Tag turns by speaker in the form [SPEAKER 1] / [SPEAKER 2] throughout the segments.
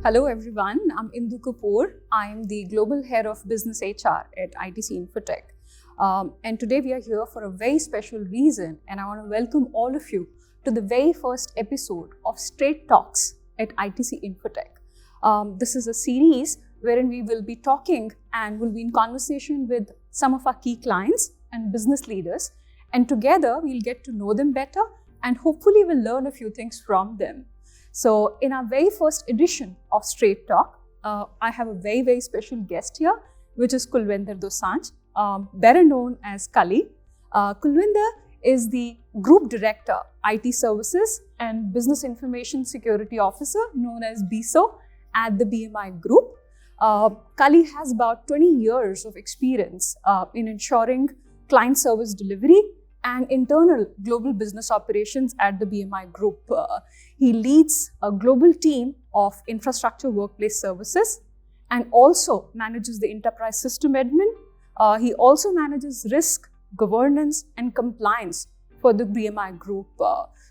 [SPEAKER 1] Hello everyone, I'm Indu Kapoor. I am the Global Head of Business HR at ITC Infotech. And today we are here for a very special reason, and I want to welcome all of you to the very first episode of Straight Talks at ITC Infotech. This is a series wherein we will be talking and will be in conversation with some of our key clients and business leaders, and together we'll get to know them better and hopefully we'll learn a few things from them. So in our very first edition of Straight Talk, I have a very, very special guest here, which is Kulvinder Dosanjh, better known as Kali. Kulvinder is the Group Director, IT Services and Business Information Security Officer, known as BISO at the BMI Group. Kali has about 20 years of experience in ensuring client service delivery and internal global business operations at the BMI Group. He leads a global team of infrastructure workplace services and also manages the enterprise system admin. He also manages risk, governance and compliance for the BMI Group.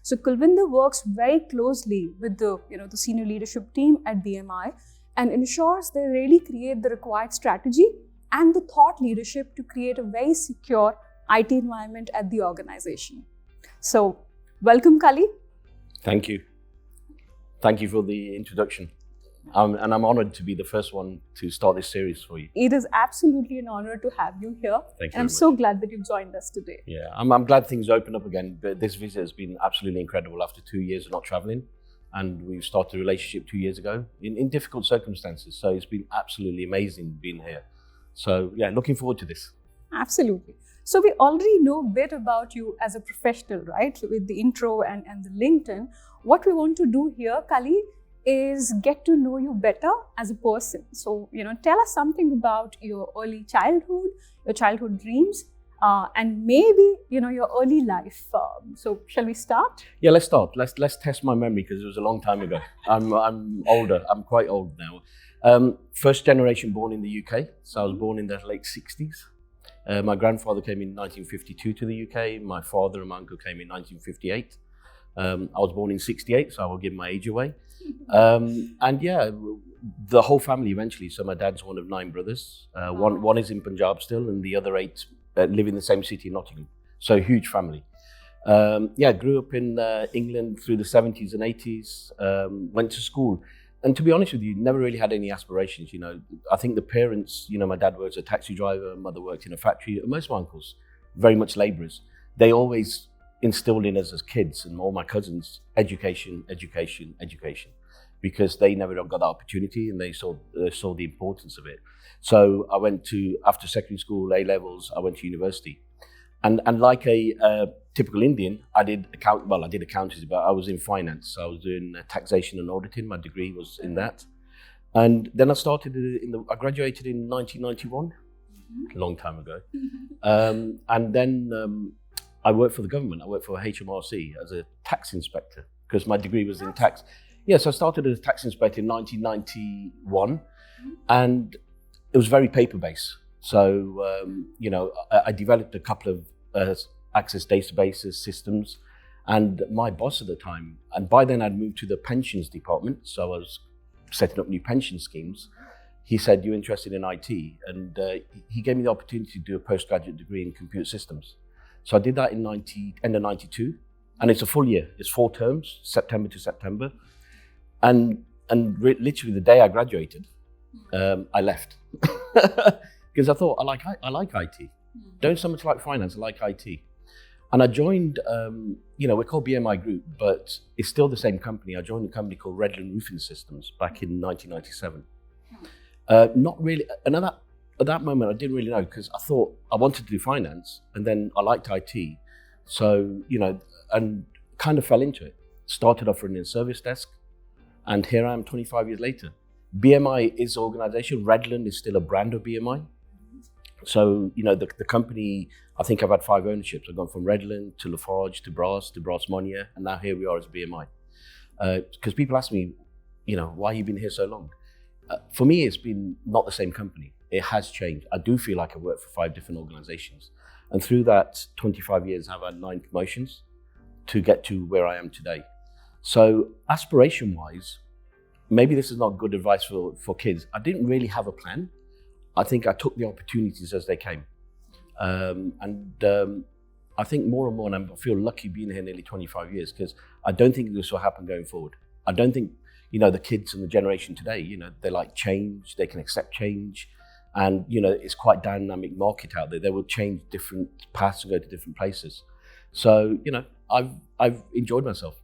[SPEAKER 1] So Kulvinder works very closely with the senior leadership team at BMI and ensures they really create the required strategy and the thought leadership to create a very secure IT environment at the organization. So, welcome Kali.
[SPEAKER 2] Thank you. Thank you for the introduction. And I'm honored to be the first one to start this series for you.
[SPEAKER 1] It is absolutely an honor to have you here.
[SPEAKER 2] Thank you.
[SPEAKER 1] And I'm so glad that you've joined us today.
[SPEAKER 2] Yeah, I'm glad things open up again. But this visit has been absolutely incredible after 2 years of not traveling. And we've started a relationship 2 years ago in difficult circumstances. So it's been absolutely amazing being here. So yeah, looking forward to this.
[SPEAKER 1] Absolutely. So we already know a bit about you as a professional, right? With the intro and the LinkedIn. What we want to do here, Kali, is get to know you better as a person. So, tell us something about your early childhood, your childhood dreams, and maybe, your early life. So shall we start?
[SPEAKER 2] Yeah, let's start. Let's test my memory because it was a long time ago. I'm older. I'm quite old now. First generation born in the UK. So I was born in the late 60s. My grandfather came in 1952 to the UK. My father and my uncle came in 1958. I was born in 68, so I will give my age away. And yeah, the whole family eventually. So my dad's one of 9 brothers. One is in Punjab still, and the other 8 live in the same city, Nottingham. So huge family. Grew up in England through the 70s and 80s. Went to school. And to be honest with you, never really had any aspirations. I think the parents, my dad was a taxi driver, mother worked in a factory. Most of my uncles, very much labourers. They always instilled in us as kids and all my cousins, education, education, education, because they never got that opportunity and they saw the importance of it. So I went to, after secondary school, A-levels, I went to university. And like a typical Indian, I did accountancy, but I was in finance. So I was doing taxation and auditing. My degree was in that. And then I started I graduated in 1991, a long time ago. And then I worked for the government. I worked for HMRC as a tax inspector because my degree was in tax. Yes, I started as a tax inspector in 1991, and it was very paper-based. So, I developed a couple of access databases, systems, and my boss at the time, and by then I'd moved to the pensions department, so I was setting up new pension schemes. He said, "You're interested in IT?" And he gave me the opportunity to do a postgraduate degree in computer systems. So I did that in end of 92, and it's a full year. It's 4 terms, September to September. And literally the day I graduated, I left. Because I thought, I like IT. Don't so much like finance, I like IT. And I joined, we're called BMI Group, but it's still the same company. I joined a company called Redland Roofing Systems back in 1997. Not really, and at that moment I didn't really know because I thought I wanted to do finance and then I liked IT. So, and kind of fell into it. Started off running a service desk and here I am 25 years later. BMI is an organization, Redland is still a brand of BMI. So, the company, I think I've had 5 ownerships. I've gone from Redland to Lafarge to Brass Monnier, and now here we are as BMI. Because people ask me, why you been here so long? For me, it's been not the same company. It has changed. I do feel like I work for 5 different organizations. And through that 25 years, I've had 9 promotions to get to where I am today. So aspiration-wise, maybe this is not good advice for kids. I didn't really have a plan. I think I took the opportunities as they came. I think more and more, and I feel lucky being here nearly 25 years, because I don't think this will happen going forward. I don't think, the kids and the generation today, they like change, they can accept change. And, it's quite dynamic market out there. They will change different paths and go to different places. So, I've enjoyed myself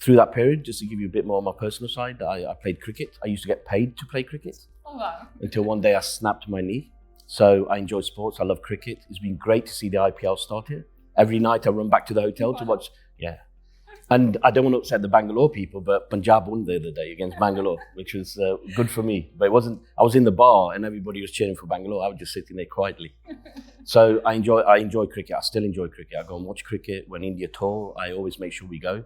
[SPEAKER 2] through that period. Just to give you a bit more on my personal side, I played cricket. I used to get paid to play cricket.
[SPEAKER 1] Oh, wow.
[SPEAKER 2] Until one day I snapped my knee. So I enjoy sports. I love cricket. It's been great to see the IPL start here. Every night I run back to the hotel to watch. Yeah. And I don't want to upset the Bangalore people, but Punjab won the other day against Bangalore, which was good for me. But it wasn't. I was in the bar and everybody was cheering for Bangalore. I was just sitting there quietly. So I enjoy cricket. I still enjoy cricket. I go and watch cricket. When India tour, I always make sure we go.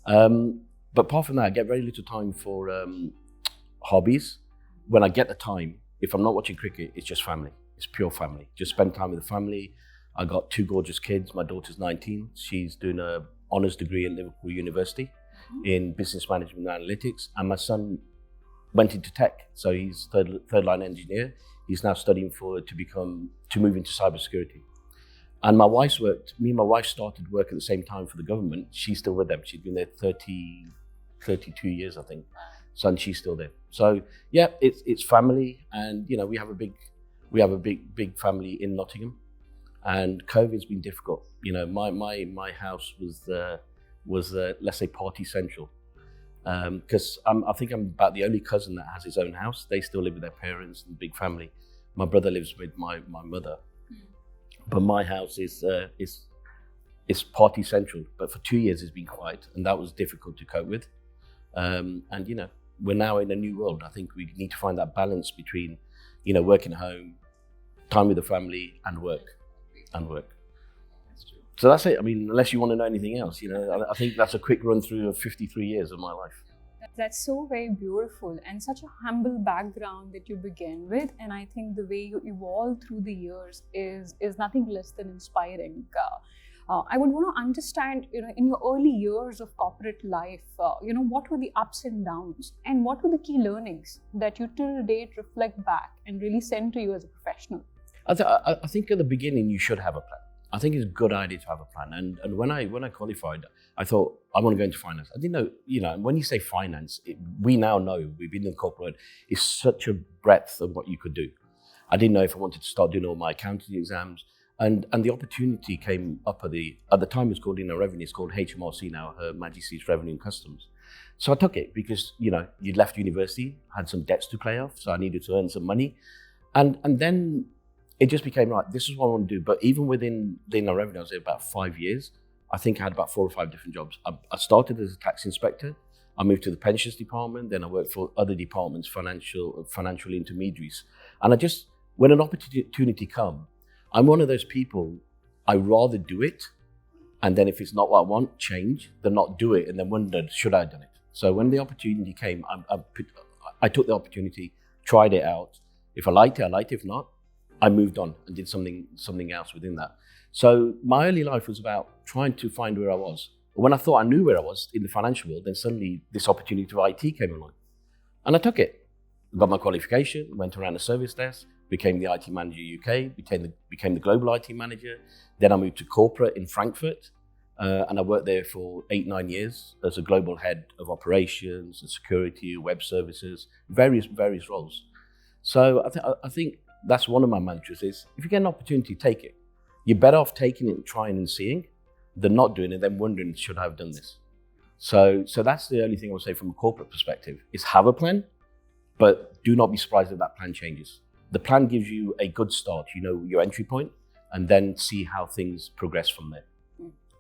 [SPEAKER 2] But apart from that, I get very little time for hobbies. When I get the time, if I'm not watching cricket, it's just family. It's pure family. Just spend time with the family. I got 2 gorgeous kids. My daughter's 19. She's doing a honours degree at Liverpool University in business management and analytics. And my son went into tech. So he's third line engineer. He's now studying to move into cybersecurity. And my wife started work at the same time for the government. She's still with them. She's been there 32 years, I think. So, and she's still there. So yeah, it's family, and we have a big family in Nottingham, and COVID's been difficult. My house was let's say party central, because I think I'm about the only cousin that has his own house. They still live with their parents and big family. My brother lives with my mother, but my house is party central. But for 2 years it's been quiet, and that was difficult to cope with. And we're now in a new world. I think we need to find that balance between, working at home, time with the family, and work. That's true. So that's it. I mean, unless you want to know anything else, I think that's a quick run through of 53 years of my life.
[SPEAKER 1] That's so very beautiful, and such a humble background that you begin with. And I think the way you evolve through the years is nothing less than inspiring. I would want to understand, in your early years of corporate life, what were the ups and downs, and what were the key learnings that you till date reflect back and really send to you as a professional?
[SPEAKER 2] I think at the beginning you should have a plan. I think it's a good idea to have a plan. And when I qualified, I thought I want to go into finance. I didn't know, when you say finance, we now know, we've been in the corporate, it's such a breadth of what you could do. I didn't know if I wanted to start doing all my accounting exams. And the opportunity came up at the time it was called Revenue, it's called HMRC now, Her Majesty's Revenue and Customs. So I took it because, you'd left university, had some debts to pay off, so I needed to earn some money. And then it just became right, this is what I want to do. But even within the Revenue, I was there about 5 years. I think I had about 4 or 5 different jobs. I started as a tax inspector. I moved to the pensions department, then I worked for other departments, financial intermediaries. And when an opportunity comes, I'm one of those people, I rather do it, and then if it's not what I want, change, than not do it and then wonder, should I have done it? So when the opportunity came, I took the opportunity, tried it out. If I liked it, I liked it. If not, I moved on and did something else within that. So my early life was about trying to find where I was. When I thought I knew where I was in the financial world, then suddenly this opportunity for IT came along. And I took it. Got my qualification, went around the service desk, became the IT manager UK, became the global IT manager. Then I moved to corporate in Frankfurt, and I worked there for 8-9 years as a global head of operations and security, web services, various roles. So I think that's one of my mantras is, if you get an opportunity, take it. You're better off taking it and trying and seeing than not doing it, then wondering, should I have done this? So that's the only thing I would say from a corporate perspective, is have a plan, but do not be surprised if that plan changes. The plan gives you a good start, your entry point, and then see how things progress from there.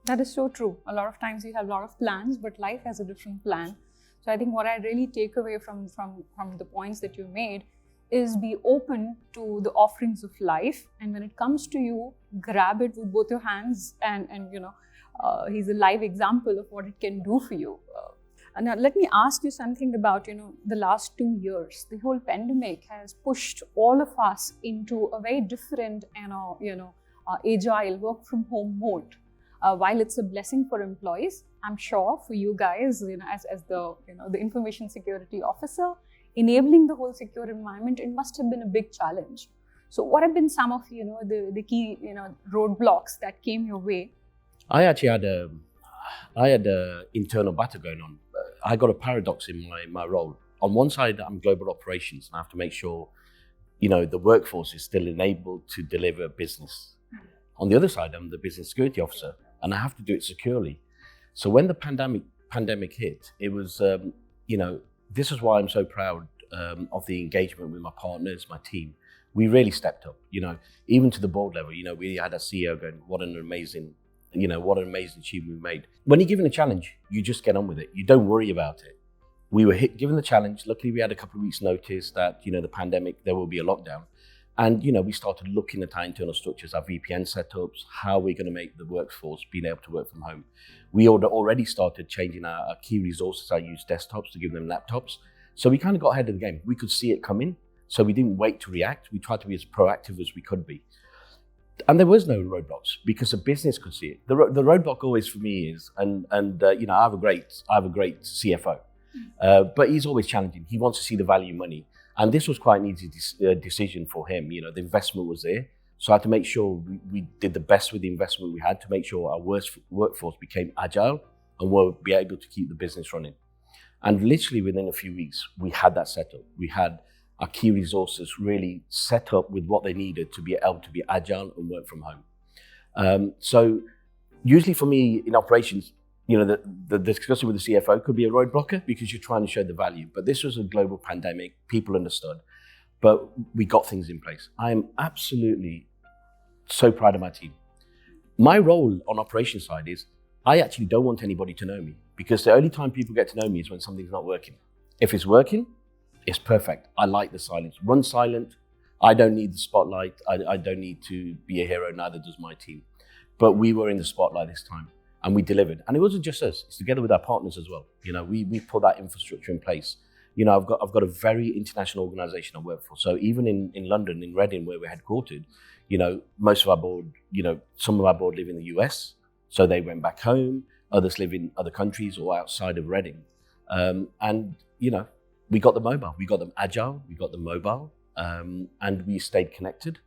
[SPEAKER 1] That is so true. A lot of times we have a lot of plans, but life has a different plan. So I think what I really take away from the points that you made is be open to the offerings of life. And when it comes to you, grab it with both your hands and he's a live example of what it can do for you. Now, let me ask you something about, the last 2 years. The whole pandemic has pushed all of us into a very different, agile work from home mode. while it's a blessing for employees, I'm sure for you guys, as the the information security officer, enabling the whole secure environment, it must have been a big challenge. So what have been some of the key roadblocks that came your way?
[SPEAKER 2] I actually had a internal battle going on. I got a paradox in my role. On one side, I'm global operations, and I have to make sure the workforce is still enabled to deliver business. On the other side, I'm the business security officer, and I have to do it securely. So when the pandemic hit, it was this is why I'm so proud of the engagement with my partners, my team. We really stepped up. Even to the board level. We had a CEO going, "What an amazing achievement we made." When you're given a challenge, you just get on with it. You don't worry about it. We were given the challenge. Luckily, we had a couple of weeks' notice that the pandemic, there will be a lockdown, and we started looking at our internal structures, our VPN setups, how we're going to make the workforce being able to work from home. We already started changing our key resources. I used desktops to give them laptops, so we kind of got ahead of the game. We could see it coming, so we didn't wait to react. We tried to be as proactive as we could be. And there was no roadblocks because the business could see it. The roadblock always for me is, and I have a great CFO, but he's always challenging. He wants to see the value in money, and this was quite an easy decision for him. The investment was there, so I had to make sure we did the best with the investment we had to make sure our workforce became agile and will be able to keep the business running. And literally within a few weeks, we had that set up. We had our key resources really set up with what they needed to be able to be agile and work from home. So usually for me in operations, the discussion with the CFO could be a roadblocker because you're trying to show the value. But this was a global pandemic, people understood, but we got things in place. I am absolutely so proud of my team. My role on operations side is I actually don't want anybody to know me because the only time people get to know me is when something's not working. If it's working, it's perfect. I like the silence. Run silent. I don't need the spotlight. I don't need to be a hero, neither does my team. But we were in the spotlight this time and we delivered. And it wasn't just us, it's together with our partners as well. We put that infrastructure in place. I've got a very international organization I work for. So even in London, in Reading, where we're headquartered, most of our board, some of our board live in the US. So they went back home. Others live in other countries or outside of Reading. We got them mobile, we got them agile, we got them mobile, and we stayed connected,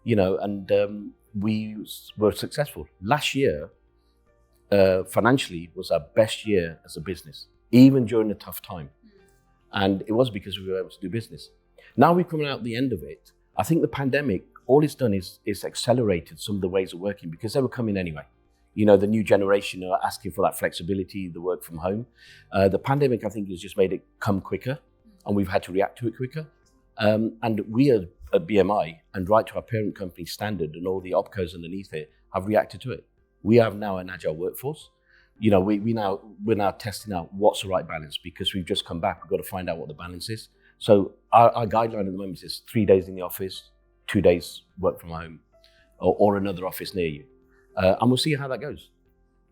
[SPEAKER 2] and we were successful. Last year, financially, was our best year as a business, even during a tough time. And it was because we were able to do business. Now we're coming out the end of it. I think the pandemic, all it's done is accelerated some of the ways of working because they were coming anyway. The new generation are asking for that flexibility, the work from home. The pandemic, I think, has just made it come quicker, and we've had to react to it quicker. And we at BMI, and right to our parent company standard and all the opcos underneath it, have reacted to it. We have now an agile workforce. We're now testing out what's the right balance because we've just come back. We've got to find out what the balance is. So our guideline at the moment is 3 days in the office, 2 days work from home, or another office near you. And we'll see how that goes.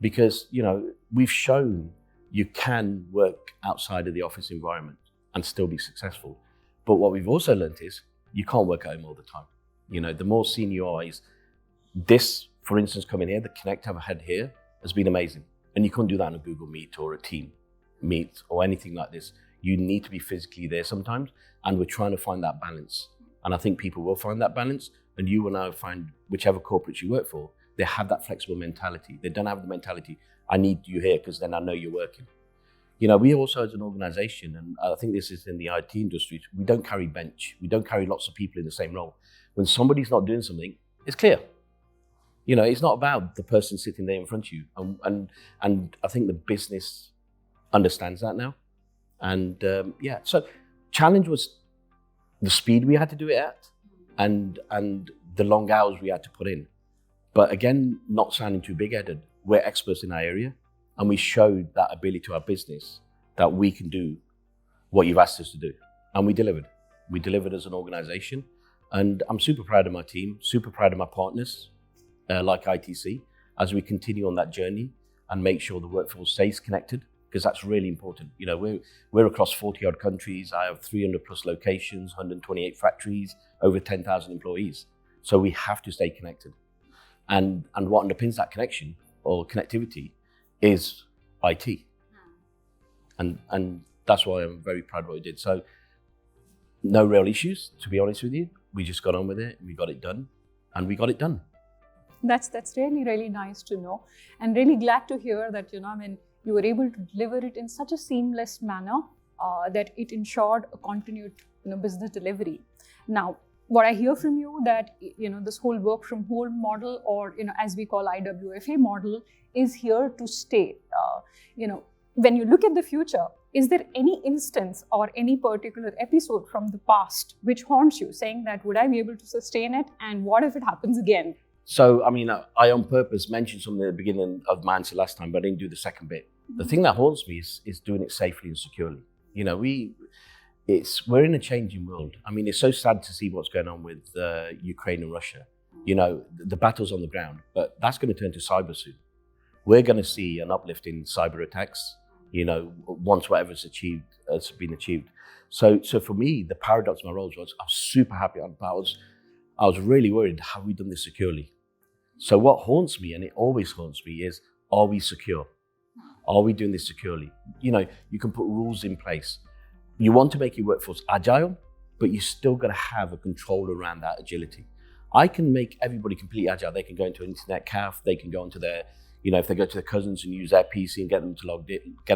[SPEAKER 2] Because, we've shown you can work outside of the office environment and still be successful. But what we've also learned is you can't work at home all the time. The more senior you are, this, for instance, coming here, the connect I've had here has been amazing. And you can't do that on a Google Meet or a Team Meet or anything like this. You need to be physically there sometimes. And we're trying to find that balance. And I think people will find that balance. And you will now find whichever corporate you work for, they have that flexible mentality. They don't have the mentality, I need you here because then I know you're working. We also as an organization, and I think this is in the IT industry, we don't carry bench. We don't carry lots of people in the same role. When somebody's not doing something, it's clear. It's not about the person sitting there in front of you. And I think the business understands that now. And so challenge was the speed we had to do it at and the long hours we had to put in. But again, not sounding too big-headed, we're experts in our area, and we showed that ability to our business that we can do what you've asked us to do. And we delivered. We delivered as an organization. And I'm super proud of my team, super proud of my partners, like ITC, as we continue on that journey and make sure the workforce stays connected, because that's really important. We're across 40-odd countries. I have 300 plus locations, 128 factories, over 10,000 employees. So we have to stay connected. And what underpins that connection or connectivity is IT. And that's why I'm very proud of what we did. So no real issues, to be honest with you. We just got on with it, we got it done, and we got it done.
[SPEAKER 1] That's really, really nice to know, and really glad to hear that, you were able to deliver it in such a seamless manner that it ensured a continued, business delivery. Now, what I hear from you that, this whole work from home model, or, as we call IWFA model, is here to stay. When you look at the future, is there any instance or any particular episode from the past which haunts you, saying that, would I be able to sustain it? And what if it happens again?
[SPEAKER 2] So, I on purpose mentioned something at the beginning of my answer last time, but I didn't do the second bit. The thing that haunts me is doing it safely and securely. We're in a changing world. It's so sad to see what's going on with Ukraine and Russia. The battle's on the ground, but that's going to turn to cyber soon. We're going to see an uplift in cyber attacks, once whatever's achieved has been achieved. So for me, the paradox of my roles was I was super happy, but I was really worried, have we done this securely? So what haunts me, and it always haunts me, is, are we secure? Are we doing this securely? You can put rules in place. You want to make your workforce agile, but you still got to have a control around that agility. I can make everybody completely agile. They can go into an internet cafe, they can go into their, if they go to their cousins and use their PC and get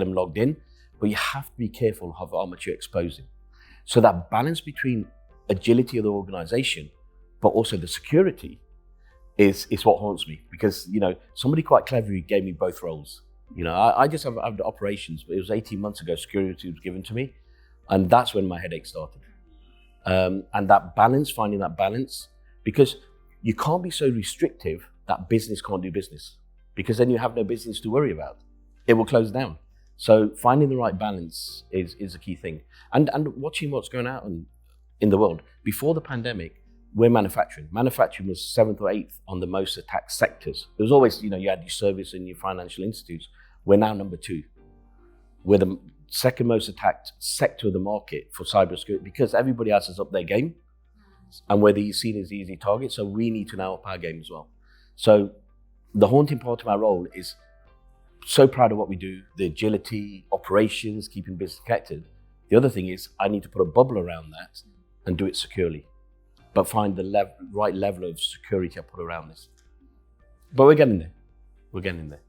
[SPEAKER 2] them logged in, but you have to be careful of how much you're exposing. So that balance between agility of the organization, but also the security is what haunts me, because, somebody quite cleverly gave me both roles. I just have the operations, but it was 18 months ago, security was given to me. And that's when my headache started. And that balance, finding that balance, because you can't be so restrictive that business can't do business, because then you have no business to worry about. It will close down. So finding the right balance is a key thing. And watching what's going on in the world. Before the pandemic, we're manufacturing. Manufacturing was 7th or 8th on the most attacked sectors. There was always, you had your service and your financial institutes. We're now number 2. We're the second most attacked sector of the market for cybersecurity, because everybody else has upped their game, and whether you're seen as the easy target. So we need to now up our game as well. So the haunting part of our role is so proud of what we do, the agility, operations, keeping business connected. The other thing is I need to put a bubble around that and do it securely, but find the right level of security I put around this. But we're getting there.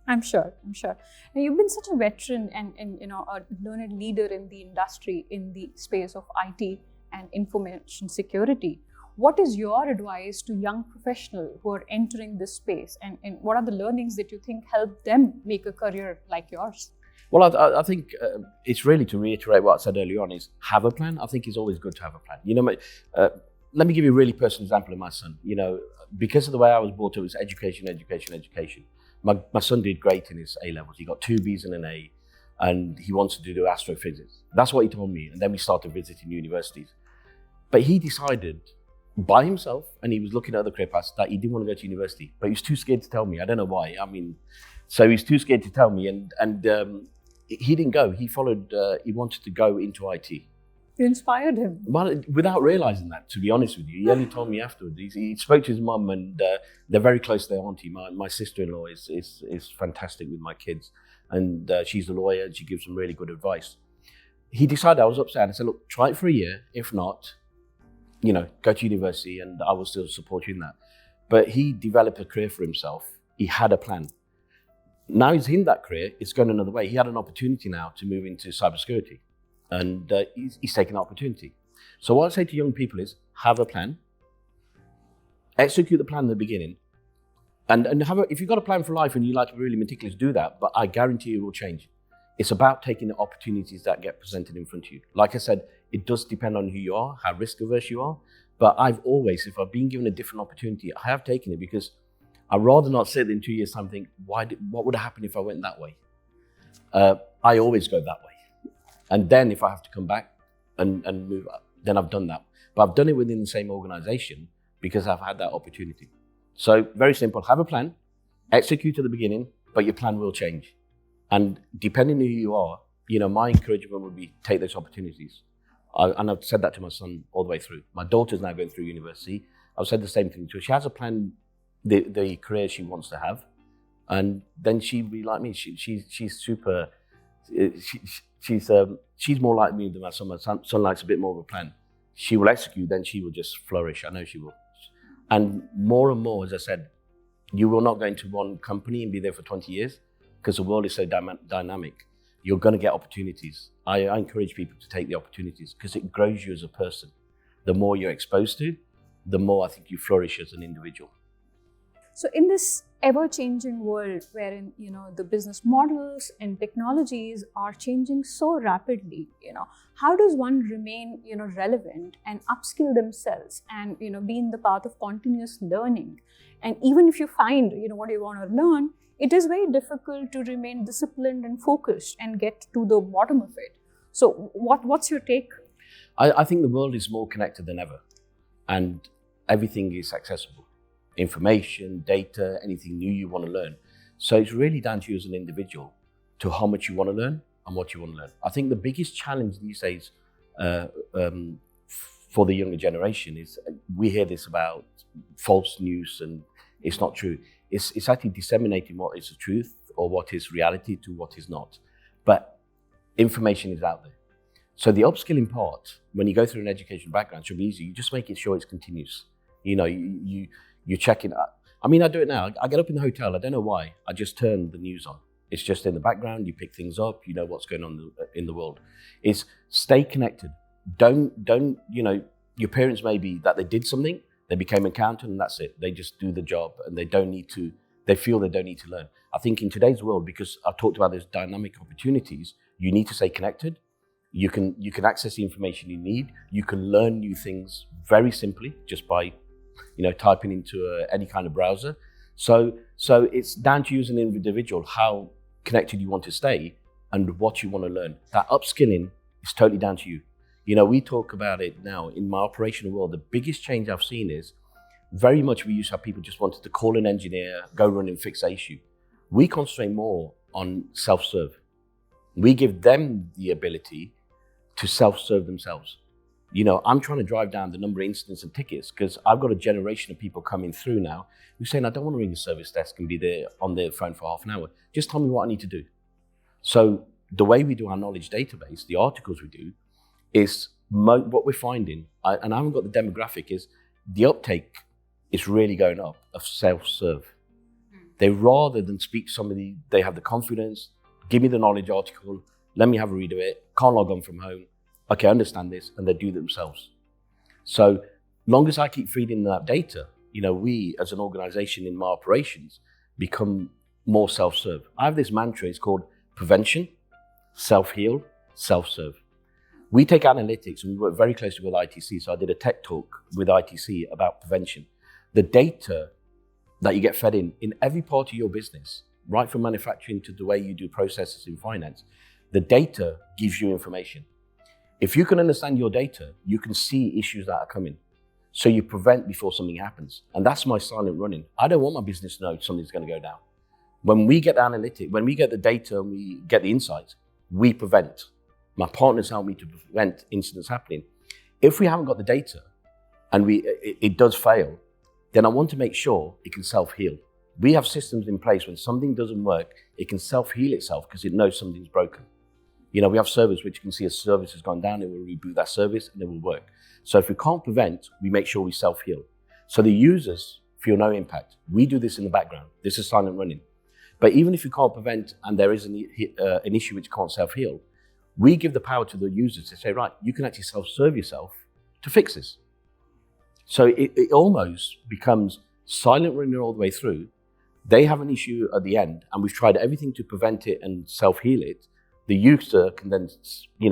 [SPEAKER 2] I'm sure. Now, you've been such a veteran and a learned leader in the industry, in the space of IT and information security. What is your advice to young professionals who are entering this space, and what are the learnings that you think help them make a career like yours? Well, I think it's really to reiterate what I said earlier on, is have a plan. I think it's always good to have a plan. Let me give you a really personal example of my son. Because of the way I was brought up, it was education. My son did great in his A-levels. He got 2 Bs and an A, and he wanted to do astrophysics. That's what he told me. And then we started visiting universities. But he decided by himself, and he was looking at other career paths, that he didn't want to go to university. But he was too scared to tell me. I don't know why. So he's too scared to tell me. And he didn't go. He wanted to go into IT.
[SPEAKER 1] You inspired him.
[SPEAKER 2] Well, without realizing that, to be honest with you. He only told me afterwards. He spoke to his mum, and they're very close to their auntie. My sister-in-law is fantastic with my kids, and she's a lawyer, and she gives them really good advice. He decided, I was upset. I said, look, try it for a year. If not, go to university, and I will still support you in that. But he developed a career for himself. He had a plan. Now he's in that career. It's going another way. He had an opportunity now to move into cybersecurity. And he's taken the opportunity. So what I say to young people is, have a plan, execute the plan in the beginning, and if you've got a plan for life and you like to be really meticulous, do that, but I guarantee you it will change. It's about taking the opportunities that get presented in front of you. Like I said, it does depend on who you are, how risk averse you are, but I've always, if I've been given a different opportunity, I have taken it, because I'd rather not sit in 2 years time and think, what would have happened if I went that way? I always go that way. And then if I have to come back and move up, then I've done that. But I've done it within the same organization because I've had that opportunity. So very simple, have a plan, execute at the beginning, but your plan will change. And depending on who you are, my encouragement would be take those opportunities. And I've said that to my son all the way through. My daughter's now going through university. I've said the same thing to her. She has a plan, the career she wants to have, And then she'd be like me. She's super. She's more like me than my son. My son likes a bit more of a plan. She will execute, then she will just flourish. I know she will. And more, as I said, you will not go into one company and be there for 20 years because the world is so dynamic. You're going to get opportunities. I encourage people to take the opportunities because it grows you as a person. The more you're exposed to, the more I think you flourish as an individual.
[SPEAKER 1] So in this ever-changing world wherein, the business models and technologies are changing so rapidly, how does one remain, relevant and upskill themselves and, be in the path of continuous learning? And even if you find, what you want to learn, it is very difficult to remain disciplined and focused and get to the bottom of it. So what's your take?
[SPEAKER 2] I think the world is more connected than ever and everything is accessible. Information, data, anything new you want to learn. So it's really down to you as an individual to how much you want to learn and what you want to learn. I think the biggest challenge these days for the younger generation is we hear this about false news and it's not true. It's actually disseminating what is the truth or what is reality to what is not. But information is out there. So the upskilling part, when you go through an education background, should be easy. You just make sure it's continuous. You check it out. I mean, I do it now. I get up in the hotel. I don't know why. I just turn the news on. It's just in the background. You pick things up. You know what's going on in the world. It's stay connected. Don't. Your parents may be that they did something. They became an accountant and that's it. They just do the job and they feel they don't need to learn. I think in today's world, because I've talked about those dynamic opportunities, you need to stay connected. You can access the information you need. You can learn new things very simply just by typing into any kind of browser. So it's down to you as an individual how connected you want to stay and what you want to learn. That upskilling is totally down to you. We talk about it now in my operational world. The biggest change I've seen is very much we used to have people just wanted to call an engineer, go run and fix an issue. We concentrate more on self-serve. We give them the ability to self-serve themselves. I'm trying to drive down the number of incidents and tickets because I've got a generation of people coming through now who's saying, I don't want to ring the service desk and be there on their phone for half an hour. Just tell me what I need to do. So the way we do our knowledge database, the articles we do, is what we're finding, and I haven't got the demographic, is the uptake is really going up of self-serve. They rather than speak to somebody, they have the confidence, give me the knowledge article, let me have a read of it, can't log on from home. Okay, I understand this, and they do it themselves. So long as I keep feeding that data, we as an organization in my operations become more self-serve. I have this mantra, it's called prevention, self-heal, self-serve. We take analytics and we work very closely with ITC. So I did a tech talk with ITC about prevention. The data that you get fed in every part of your business, right from manufacturing to the way you do processes in finance, the data gives you information. If you can understand your data, you can see issues that are coming. So you prevent before something happens. And that's my silent running. I don't want my business to know something's going to go down. When we get the analytics, when we get the data and we get the insights, we prevent. My partners help me to prevent incidents happening. If we haven't got the data and it does fail, then I want to make sure it can self-heal. We have systems in place when something doesn't work, it can self-heal itself because it knows something's broken. We have servers which you can see a service has gone down, it will reboot that service and it will work. So if we can't prevent, we make sure we self-heal. So the users feel no impact. We do this in the background. This is silent running. But even if you can't prevent and there is an issue which can't self-heal, we give the power to the users to say, right, you can actually self-serve yourself to fix this. So it almost becomes silent running all the way through. They have an issue at the end and we've tried everything to prevent it and self-heal it. The user can then,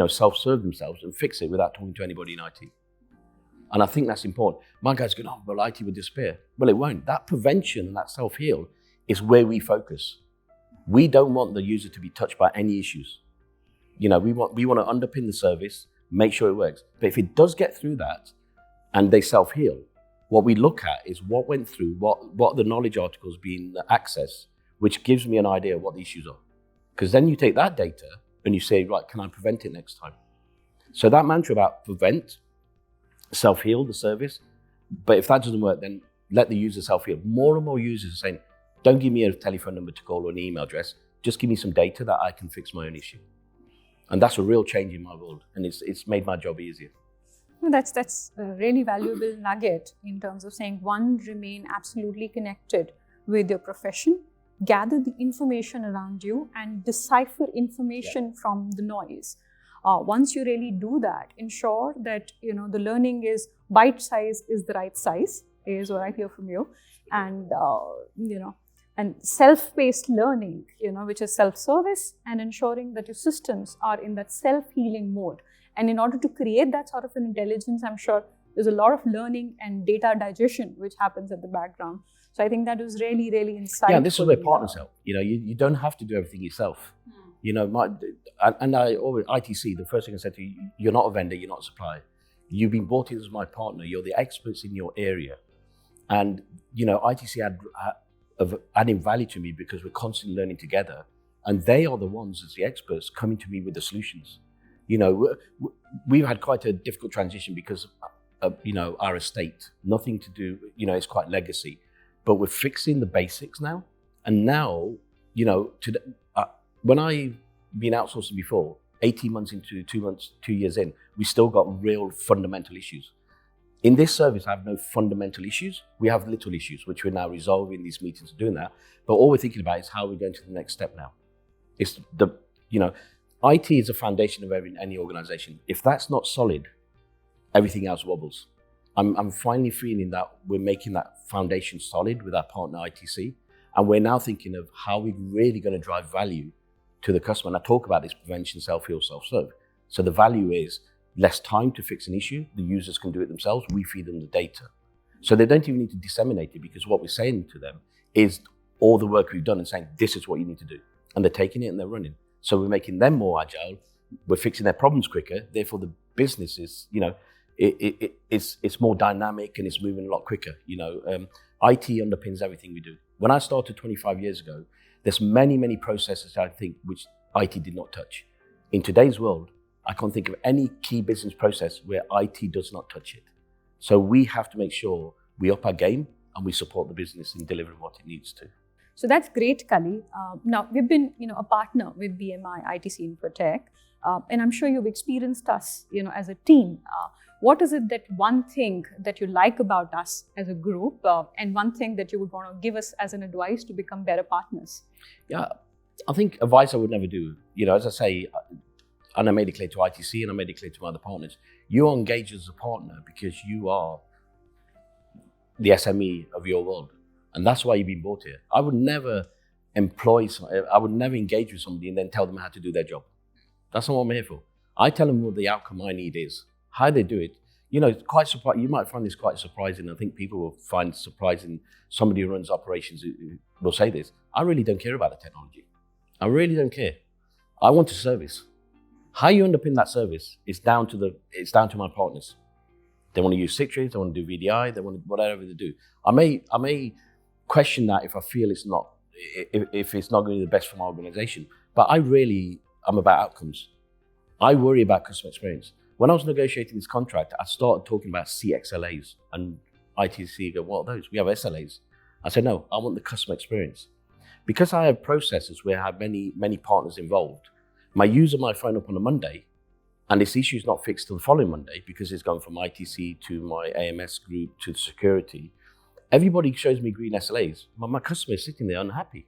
[SPEAKER 2] self-serve themselves and fix it without talking to anybody in IT. And I think that's important. My guy's going, oh, well, IT will disappear. Well, it won't. That prevention and that self-heal is where we focus. We don't want the user to be touched by any issues. We want to underpin the service, make sure it works. But if it does get through that and they self-heal, what we look at is what went through, what the knowledge articles being accessed, which gives me an idea of what the issues are. Because then you take that data and you say, right, can I prevent it next time? So that mantra about prevent, self-heal the service, but if that doesn't work, then let the user self-heal. More and more users are saying, Don't give me a telephone number to call or an email address. Just give me some data that I can fix my own issue. And that's a real change in my world. And it's made my job easier.
[SPEAKER 1] Well, that's a really valuable nugget in terms of saying, one, remain absolutely connected with your profession, gather the information around you and decipher information from the noise. Once you really do that, ensure that the learning is bite size is the right size, is what I hear from you, and and self-paced learning, which is self-service, and ensuring that your systems are in that self-healing mode. And in order to create that sort of an intelligence, I'm sure there's a lot of learning and data digestion which happens at the background. So I think that was really, really insightful.
[SPEAKER 2] Yeah, this is where partners help. You don't have to do everything yourself. I always, ITC, the first thing I said to you, you're not a vendor, you're not a supplier. You've been brought in as my partner. You're the experts in your area. And, ITC adding value to me because we're constantly learning together. And they are the ones as the experts coming to me with the solutions. We've had quite a difficult transition because of, our estate. Nothing to do, it's quite legacy. But we're fixing the basics now. And now, when I've been outsourcing before, 18 months into 2 years in, we still got real fundamental issues. In this service, I have no fundamental issues. We have little issues, which we're now resolving. These meetings are doing that. But all we're thinking about is how we're going to the next step now. It's IT is a foundation of any organization. If that's not solid, everything else wobbles. I'm finally feeling that we're making that foundation solid with our partner ITC. And we're now thinking of how we're really going to drive value to the customer. And I talk about this prevention, self-heal, self-serve. So the value is less time to fix an issue. The users can do it themselves. We feed them the data. So they don't even need to disseminate it, because what we're saying to them is all the work we've done and saying, this is what you need to do. And they're taking it and they're running. So we're making them more agile. We're fixing their problems quicker. Therefore, the business is, it's more dynamic and it's moving a lot quicker. IT underpins everything we do. When I started 25 years ago, there's many, many processes I think which IT did not touch. In today's world, I can't think of any key business process where IT does not touch it. So we have to make sure we up our game and we support the business in delivering what it needs to.
[SPEAKER 1] So that's great, Kali. Now, we've been a partner with BMI ITC Infotech, and I'm sure you've experienced us as a team. What is it that one thing that you like about us as a group, and one thing that you would want to give us as an advice to become better partners?
[SPEAKER 2] Yeah, I think advice I would never do. As I say, and I made it clear to ITC and I made it clear to my other partners, you are engaged as a partner because you are the SME of your world. And that's why you've been brought here. I would never engage with somebody and then tell them how to do their job. That's not what I'm here for. I tell them what the outcome I need is. How they do it, it's quite surprising. You might find this quite surprising. I think people will find surprising somebody who runs operations who will say this. I really don't care about the technology. I really don't care. I want a service. How you underpin that service is down to my partners. They want to use Citrix, they want to do VDI, they want to, whatever they do. I may question that if I feel if it's not going to be the best for my organization. But I'm about outcomes. I worry about customer experience. When I was negotiating this contract, I started talking about CXLAs, and ITC go, what are those? We have SLAs. I said, no, I want the customer experience. Because I have processes where I have many, many partners involved, my user might phone up on a Monday and this issue is not fixed till the following Monday because it's gone from ITC to my AMS group to security. Everybody shows me green SLAs, but my customer is sitting there unhappy.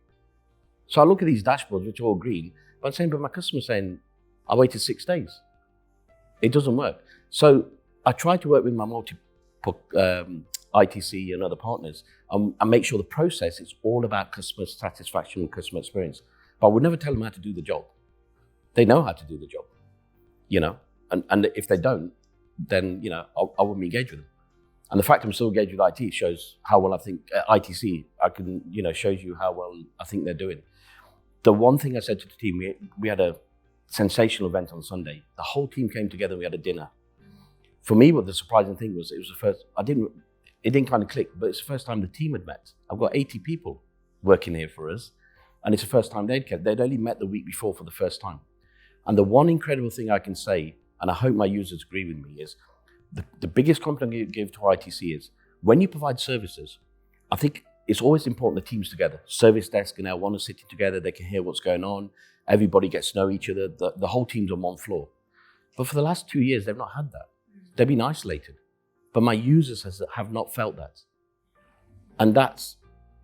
[SPEAKER 2] So I look at these dashboards, which are all green, but my customer's saying, I waited 6 days. It doesn't work. So I try to work with my ITC and other partners and make sure the process is all about customer satisfaction and customer experience. But I would never tell them how to do the job. They know how to do the job, and if they don't, then, I wouldn't engage with them. And the fact I'm still engaged with IT shows how well I think, ITC, shows you how well I think they're doing. The one thing I said to the team, we had a sensational event on Sunday. The whole team came together and we had a dinner. For me, what the surprising thing was, it was the first, it didn't kind of click, but it's the first time the team had met. I've got 80 people working here for us, and it's the first time they'd only met the week before for the first time. And the one incredible thing I can say, and I hope my users agree with me, is the biggest compliment I give to ITC is when you provide services, I think it's always important the team's together. Service desk and L1 are sitting together. They can hear what's going on. Everybody gets to know each other. The whole team's on one floor. But for the last 2 years, they've not had that. They've been isolated. But my users have not felt that. And that's,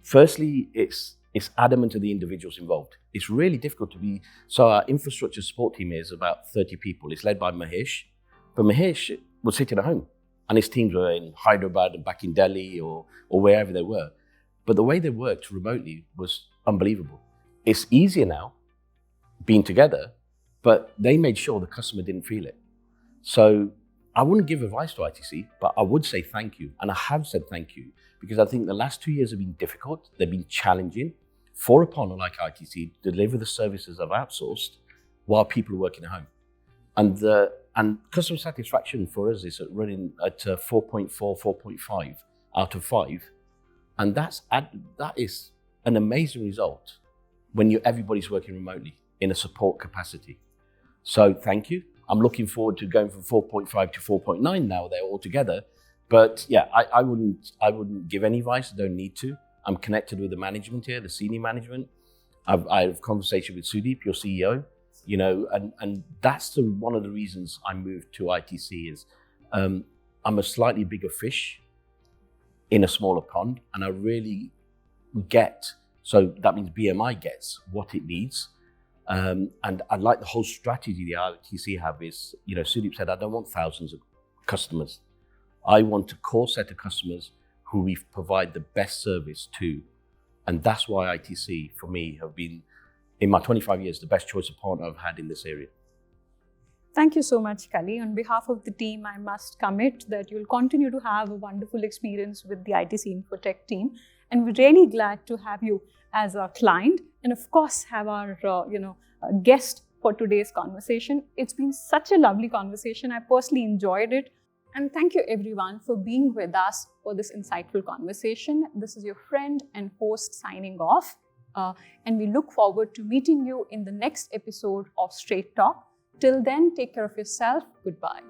[SPEAKER 2] firstly, it's adamant to the individuals involved. It's really difficult to be, so our infrastructure support team is about 30 people. It's led by Mahesh. But Mahesh was sitting at home and his teams were in Hyderabad and back in Delhi or wherever they were. But the way they worked remotely was unbelievable. It's easier now being together, but they made sure the customer didn't feel it. So I wouldn't give advice to ITC, but I would say thank you. And I have said thank you because I think the last 2 years have been difficult. They've been challenging for a partner like ITC to deliver the services I've outsourced while people are working at home. And customer satisfaction for us is running at 4.4, 4.5 out of 5. And that is an amazing result when everybody's working remotely in a support capacity. So thank you. I'm looking forward to going from 4.5 to 4.9 now. They're all together. But yeah, I wouldn't give any advice. I don't need to. I'm connected with the management here, the senior management. I have conversation with Sudeep, your CEO, and that's one of the reasons I moved to ITC is I'm a slightly bigger fish in a smaller pond, and I really so that means BMI gets what it needs. And I like the whole strategy the ITC have is, Sudeep said, I don't want thousands of customers. I want a core set of customers who we provide the best service to. And that's why ITC, for me, have been, in my 25 years, the best choice of partner I've had in this area.
[SPEAKER 1] Thank you so much, Kali. On behalf of the team, I must commit that you'll continue to have a wonderful experience with the ITC Infotech team. And we're really glad to have you as our client and of course have our guest for today's conversation. It's been such a lovely conversation. I personally enjoyed it. And thank you everyone for being with us for this insightful conversation. This is your friend and host signing off. And we look forward to meeting you in the next episode of Straight Talk. Till then, take care of yourself. Goodbye.